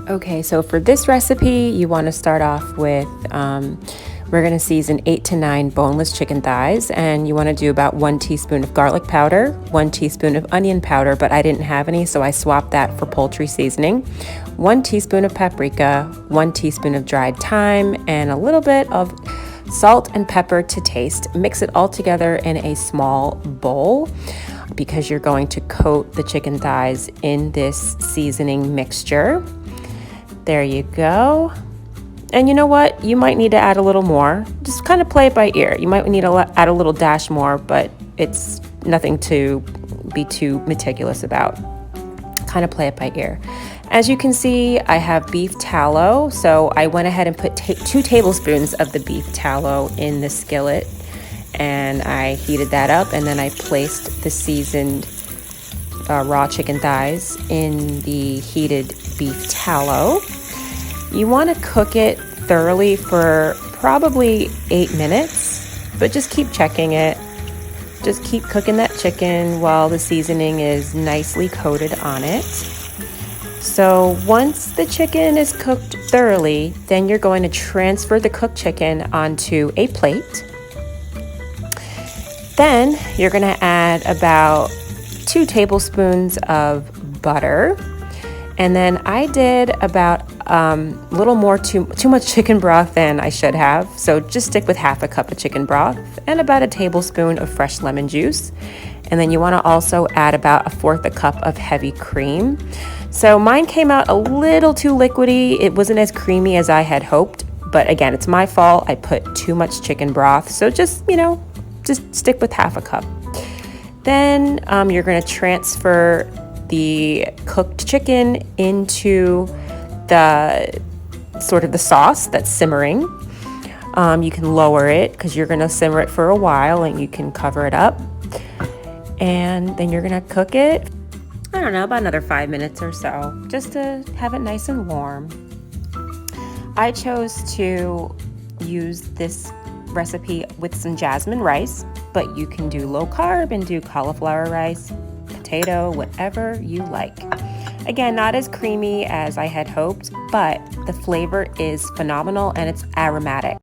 Okay, so for this recipe, you want to start off with, we're going to season 8 to 9 boneless chicken thighs, and you want to do about 1 teaspoon of garlic powder, 1 teaspoon of onion powder, but I didn't have any, so I swapped that for poultry seasoning, 1 teaspoon of paprika, 1 teaspoon of dried thyme, and a little bit of salt and pepper to taste. Mix it all together in a small bowl because you're going to coat the chicken thighs in this seasoning mixture. There you go. And you know what? You might need to add a little more. Just kind of play it by ear. You might need to add a little dash more, but it's nothing to be too meticulous about. Kind of play it by ear. As you can see, I have beef tallow. So I went ahead and put 2 tablespoons of the beef tallow in the skillet, and I heated that up, and then I placed the seasoned raw chicken thighs in the heated beef tallow. You want to cook it thoroughly for probably 8 minutes, but just keep checking it. Just keep cooking that chicken while the seasoning is nicely coated on it. So once the chicken is cooked thoroughly, then you're going to transfer the cooked chicken onto a plate. Then you're going to add about 2 tablespoons of butter, and then I did about a little more too much chicken broth than I should have, so just stick with half a cup of chicken broth and about a tablespoon of fresh lemon juice. And then you want to also add about 1/4 cup of heavy cream. So mine came out a little too liquidy. It wasn't as creamy as I had hoped, but again, it's my fault. I put too much chicken broth, so just stick with half a cup. Then you're going to transfer the cooked chicken into the sort of the sauce that's simmering. You can lower it because you're going to simmer it for a while, and you can cover it up. And then you're going to cook it, I don't know, about another 5 minutes or so, just to have it nice and warm. I chose to use this recipe with some jasmine rice, but you can do low carb and do cauliflower rice, potato, whatever you like. Again, not as creamy as I had hoped, but the flavor is phenomenal and it's aromatic.